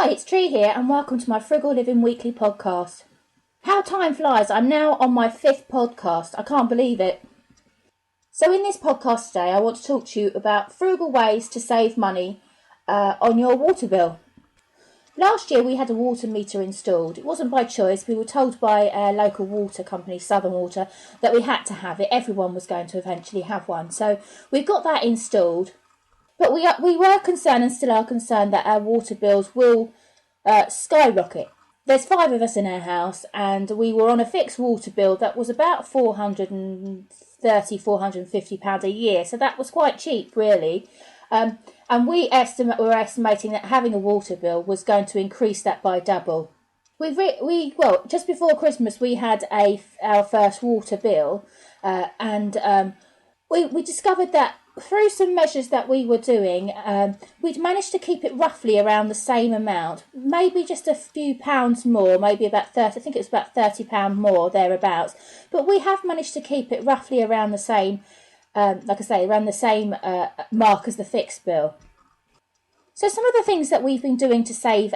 Hi, it's Tree here and welcome to my Frugal Living Weekly podcast. How time flies, I'm now on my 5th podcast. I can't believe it. So in this podcast today, I want to talk to you about frugal ways to save money on your water bill. Last year we had a water meter installed. It wasn't by choice. We were told by a local water company, Southern Water, that we had to have it. Everyone was going to eventually have one. So we got that installed. But we were concerned and still are concerned that our water bills will skyrocket. There's 5 of us in our house and we were on a fixed water bill that was about £450 a year. So that was quite cheap, really. And we were estimating that having a water bill was going to increase that by double. Just before Christmas we had our first water bill, and we discovered that through some measures that we were doing, we'd managed to keep it roughly around the same amount, maybe just a few pounds more, maybe about 30. I think it was about £30 more thereabouts. But we have managed to keep it roughly around the same. Around the same mark as the fixed bill. So some of the things that we've been doing to save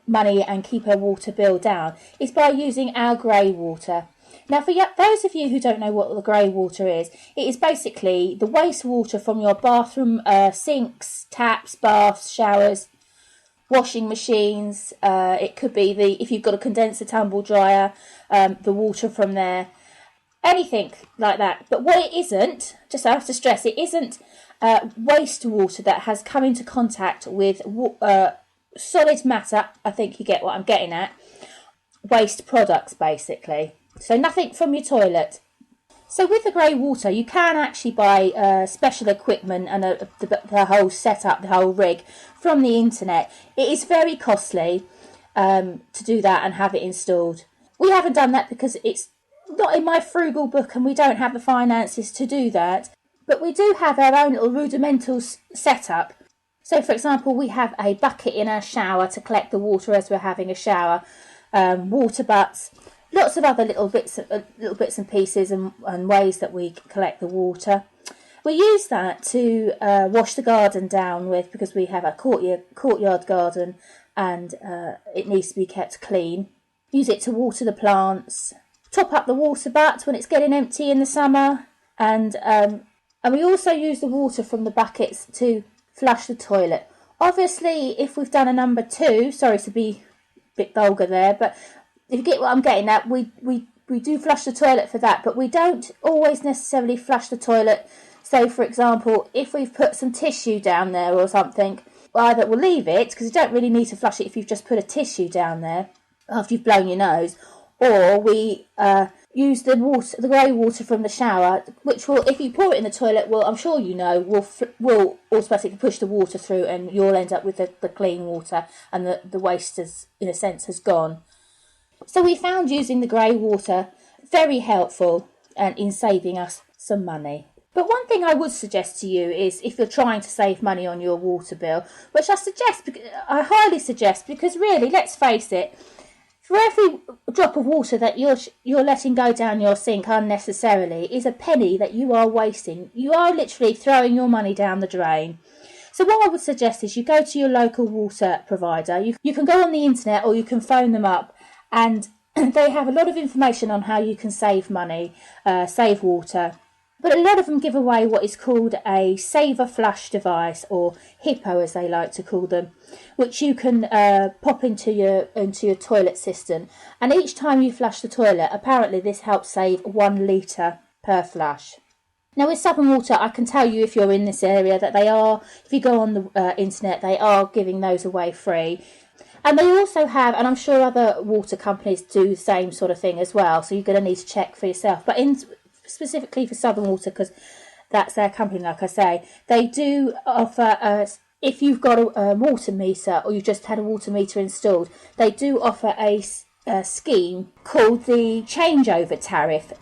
money and keep our water bill down is by using our grey water. Now, for those of you who don't know what the grey water is, it is basically the wastewater from your bathroom sinks, taps, baths, showers, washing machines. It could be if you've got a condenser tumble dryer, the water from there. Anything like that. But what it isn't, just I have to stress, it isn't wastewater that has come into contact with solid matter. I think you get what I'm getting at. Waste products, basically. So nothing from your toilet. So with the grey water, you can actually buy special equipment and the whole setup, the whole rig from the internet. It is very costly to do that and have it installed. We haven't done that because it's not in my frugal book and we don't have the finances to do that. But we do have our own little rudimental setup. So for example, we have a bucket in our shower to collect the water as we're having a shower, water butts, lots of other little bits and pieces and ways that we collect the water. We use that to wash the garden down with because we have a courtyard garden and it needs to be kept clean. Use it to water the plants. Top up the water butt when it's getting empty in the summer, and we also use the water from the buckets to flush the toilet. Obviously, if we've done a number 2, sorry to be a bit vulgar there, but if you get what I'm getting at, we do flush the toilet for that, but we don't always necessarily flush the toilet. So, for example, if we've put some tissue down there or something, either we'll leave it because you don't really need to flush it if you've just put a tissue down there after you've blown your nose. Or we use the grey water from the shower, which will, if you pour it in the toilet, I'm sure you know, will automatically push the water through and you'll end up with the clean water and the waste in a sense has gone. So we found using the grey water very helpful and in saving us some money. But one thing I would suggest to you is if you're trying to save money on your water bill, which I highly suggest because really, let's face it, for every drop of water that you're letting go down your sink unnecessarily is a penny that you are wasting. You are literally throwing your money down the drain. So what I would suggest is you go to your local water provider. You can go on the internet or you can phone them up, and they have a lot of information on how you can save money, save water. But a lot of them give away what is called a saver flush device, or HIPPO as they like to call them, which you can pop into your toilet cistern. And each time you flush the toilet, apparently this helps save 1 litre per flush. Now with Southern Water, I can tell you if you're in this area that they are, if you go on the internet, they are giving those away free. And they also have, and I'm sure other water companies do the same sort of thing as well, so you're going to need to check for yourself. But specifically for Southern Water, because that's their company, like I say, they do offer, if you've got a water meter or you've just had a water meter installed, they do offer a scheme called the changeover tariff.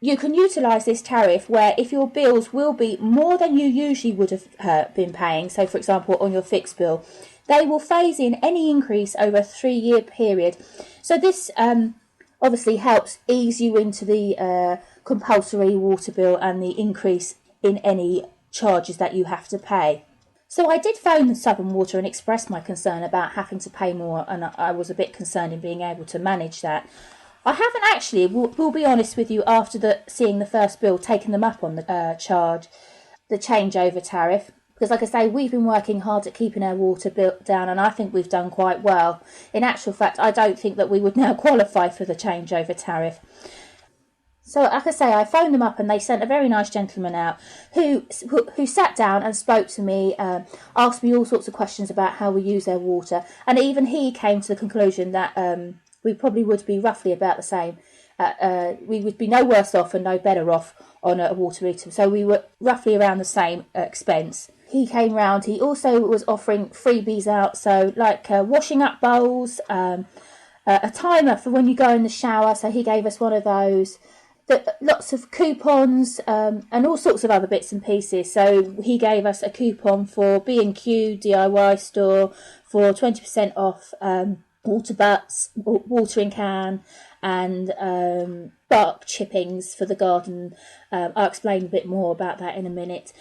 You can utilise this tariff where if your bills will be more than you usually would have been paying, so for example on your fixed bill, they will phase in any increase over a 3-year period. So this obviously helps ease you into the compulsory water bill and the increase in any charges that you have to pay. So I did phone the Southern Water and express my concern about having to pay more, and I was a bit concerned in being able to manage that. I haven't actually, will be honest with you, after seeing the first bill, taken them up on the charge, the changeover tariff. Because like I say, we've been working hard at keeping our water bill down, and I think we've done quite well. In actual fact, I don't think that we would now qualify for the changeover tariff. So, like I say, I phoned them up and they sent a very nice gentleman out who sat down and spoke to me, asked me all sorts of questions about how we use our water. And even he came to the conclusion that we probably would be roughly about the same. We would be no worse off and no better off on a water meter. So we were roughly around the same expense. He came round. He also was offering freebies out. So like washing up bowls, a timer for when you go in the shower. So he gave us one of those. Lots of coupons and all sorts of other bits and pieces. So he gave us a coupon for B&Q DIY store for 20% off water butts, watering can, and bark chippings for the garden. I'll explain a bit more about that in a minute.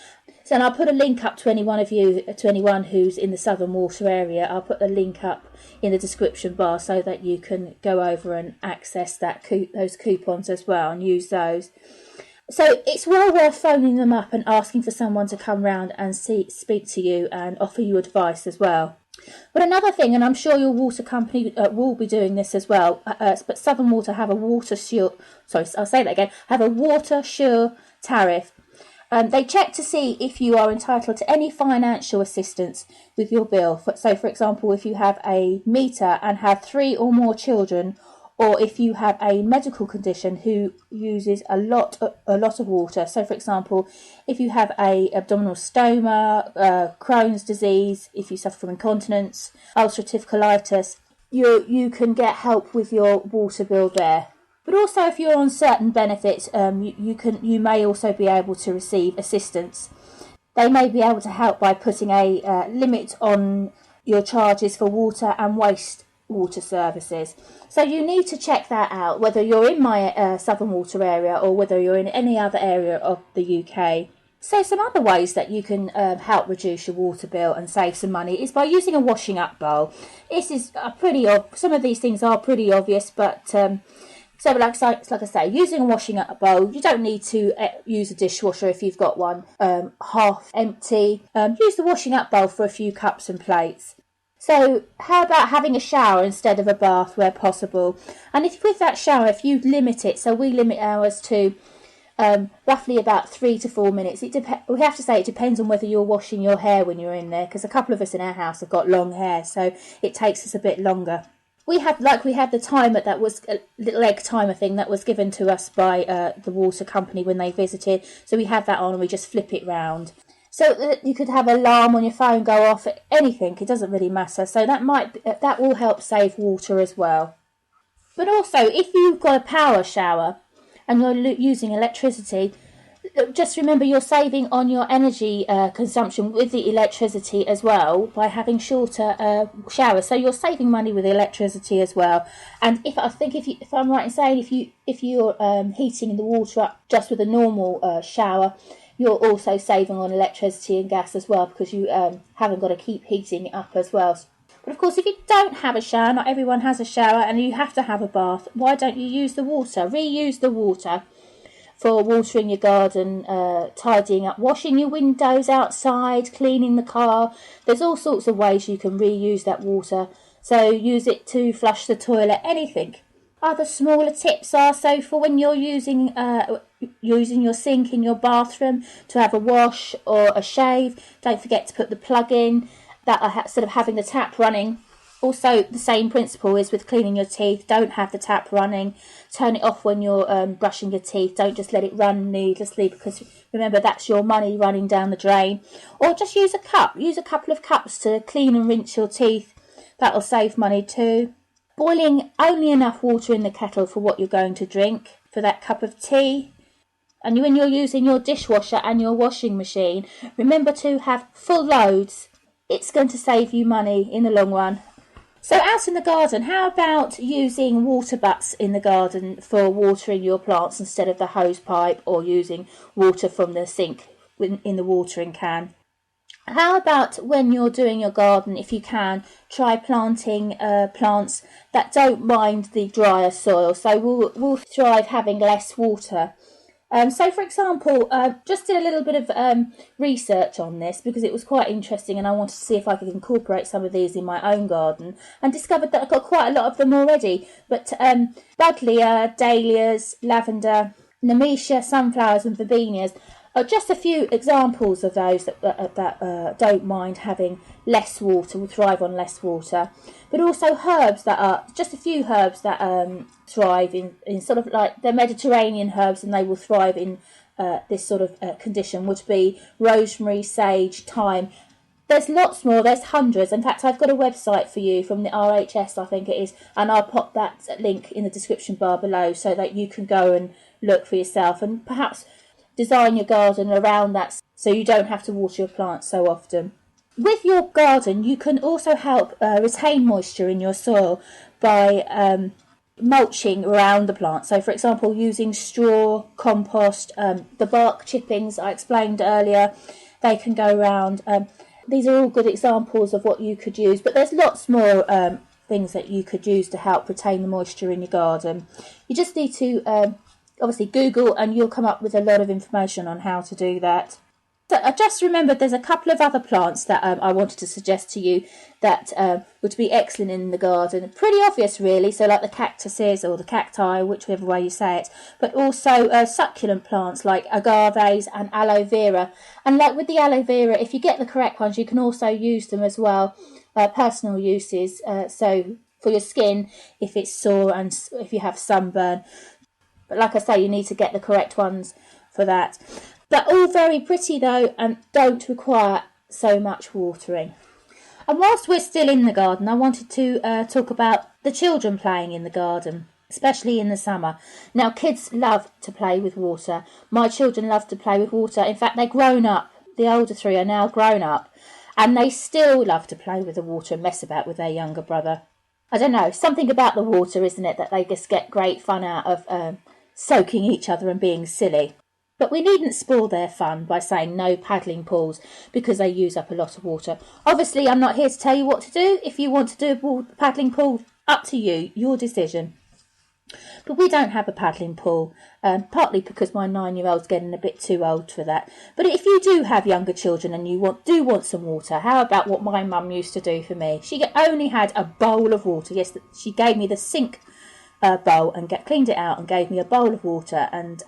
So, and I'll put a link up to anyone who's in the Southern Water area. I'll put the link up in the description bar so that you can go over and access those coupons as well and use those. So it's well worth phoning them up and asking for someone to come round and speak to you and offer you advice as well. But another thing, and I'm sure your water company will be doing this as well, but Southern Water have a water sure tariff. They check to see if you are entitled to any financial assistance with your bill. So, for example, if you have a meter and have 3 or more children, or if you have a medical condition who uses a lot of water. So, for example, if you have a abdominal stoma, Crohn's disease, if you suffer from incontinence, ulcerative colitis, you can get help with your water bill there. But also, if you're on certain benefits, you may also be able to receive assistance. They may be able to help by putting a limit on your charges for water and waste water services. So you need to check that out, whether you're in my Southern Water area or whether you're in any other area of the UK. So some other ways that you can help reduce your water bill and save some money is by using a washing up bowl. This is some of these things are pretty obvious, but so like I say, using a washing up bowl, you don't need to use a dishwasher if you've got one half empty. Use the washing up bowl for a few cups and plates. So how about having a shower instead of a bath where possible? And if with that shower, if you limit it, so we limit ours to roughly about 3 to 4 minutes. We have to say it depends on whether you're washing your hair when you're in there, because a couple of us in our house have got long hair, so it takes us a bit longer. We had the timer that was a little egg timer thing that was given to us by the water company when they visited. So we had that on and we just flip it round. So you could have an alarm on your phone go off, anything, it doesn't really matter. So that will help save water as well. But also, if you've got a power shower and you're using electricity, just remember you're saving on your energy consumption with the electricity as well by having shorter showers. So you're saving money with electricity as well. And if I'm right in saying if you're heating the water up just with a normal shower, you're also saving on electricity and gas as well, because you haven't got to keep heating it up as well. But of course, if you don't have a shower, not everyone has a shower, and you have to have a bath, why don't you use the water? Reuse the water for watering your garden, tidying up, washing your windows outside, cleaning the car. There's all sorts of ways you can reuse that water. So use it to flush the toilet, anything. Other smaller tips are, so for when you're using your sink in your bathroom to have a wash or a shave, don't forget to put the plug in, instead of having the tap running. Also, the same principle is with cleaning your teeth. Don't have the tap running. Turn it off when you're brushing your teeth. Don't just let it run needlessly, because remember, that's your money running down the drain. Or just use a cup. Use a couple of cups to clean and rinse your teeth. That'll save money too. Boiling only enough water in the kettle for what you're going to drink for that cup of tea. And when you're using your dishwasher and your washing machine, remember to have full loads. It's going to save you money in the long run. So out in the garden, how about using water butts in the garden for watering your plants instead of the hose pipe, or using water from the sink in the watering can? How about when you're doing your garden, if you can, try planting plants that don't mind the drier soil, so will thrive having less water. So, for example, just did a little bit of research on this because it was quite interesting, and I wanted to see if I could incorporate some of these in my own garden, and discovered that I've got quite a lot of them already. But buddleia, dahlias, lavender, nemesia, sunflowers, and verbenias are just a few examples of those that don't mind having less water, will thrive on less water. But also herbs that are just a few herbs that thrive in sort of like the Mediterranean herbs, and they will thrive in this sort of condition, would be rosemary, sage, thyme. There's lots more, there's hundreds. In fact, I've got a website for you from the RHS, I think it is, and I'll pop that link in the description bar below so that you can go and look for yourself and perhaps design your garden around that so you don't have to water your plants so often. With your garden, you can also help retain moisture in your soil by mulching around the plant. So, for example, using straw, compost, the bark chippings I explained earlier, they can go around. These are all good examples of what you could use, but there's lots more things that you could use to help retain the moisture in your garden. You just need to obviously Google, and you'll come up with a lot of information on how to do that. So I just remembered there's a couple of other plants that I wanted to suggest to you that would be excellent in the garden. Pretty obvious really, so like the cactuses or the cacti, whichever way you say it, but also succulent plants like agaves and aloe vera. And like with the aloe vera, if you get the correct ones, you can also use them as well, personal uses, so for your skin if it's sore and if you have sunburn. But like I say, you need to get the correct ones for that. They're all very pretty though, and don't require so much watering. And whilst we're still in the garden, I wanted to talk about the children playing in the garden, especially in the summer. Now, kids love to play with water. My children love to play with water. In fact, they're grown up. The older three are now grown up, and they still love to play with the water and mess about with their younger brother. I don't know, something about the water, isn't it, that they just get great fun out of soaking each other and being silly. But we needn't spoil their fun by saying no paddling pools because they use up a lot of water. Obviously, I'm not here to tell you what to do. If you want to do a paddling pool, up to you, your decision. But we don't have a paddling pool, partly because my 9-year-old's getting a bit too old for that. But if you do have younger children and you do want some water, how about what my mum used to do for me? She only had a bowl of water. Yes, she gave me the sink bowl and cleaned it out and gave me a bowl of water, and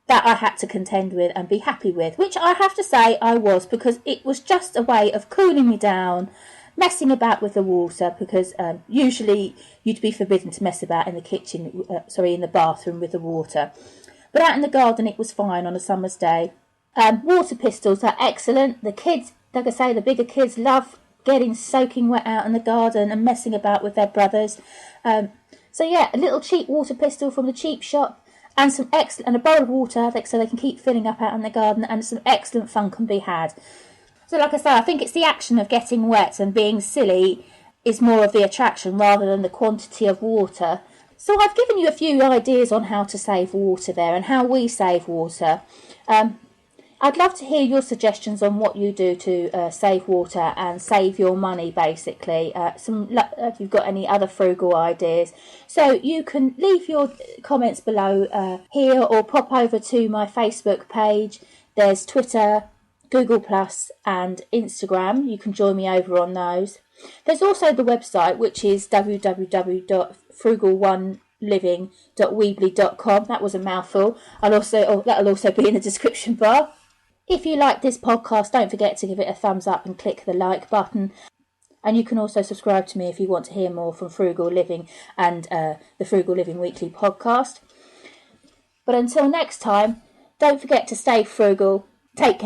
that I had to contend with and be happy with, which I have to say I was, because it was just a way of cooling me down, messing about with the water, because usually you'd be forbidden to mess about in the kitchen, in the bathroom with the water. But out in the garden it was fine on a summer's day. Water pistols are excellent. The kids, like I say, the bigger kids love getting soaking wet out in the garden and messing about with their brothers. So yeah, a little cheap water pistol from the cheap shop, and and a bowl of water so they can keep filling up out in the garden, and some excellent fun can be had. So like I say, I think it's the action of getting wet and being silly is more of the attraction rather than the quantity of water. So I've given you a few ideas on how to save water there and how we save water. I'd love to hear your suggestions on what you do to save water and save your money, basically. If you've got any other frugal ideas. So you can leave your comments below here, or pop over to my Facebook page. There's Twitter, Google Plus and Instagram. You can join me over on those. There's also the website, which is www.frugal1living.weebly.com. That was a mouthful. That'll also be in the description bar. If you like this podcast, don't forget to give it a thumbs up and click the like button. And you can also subscribe to me if you want to hear more from Frugal Living and the Frugal Living Weekly podcast. But until next time, don't forget to stay frugal. Take care.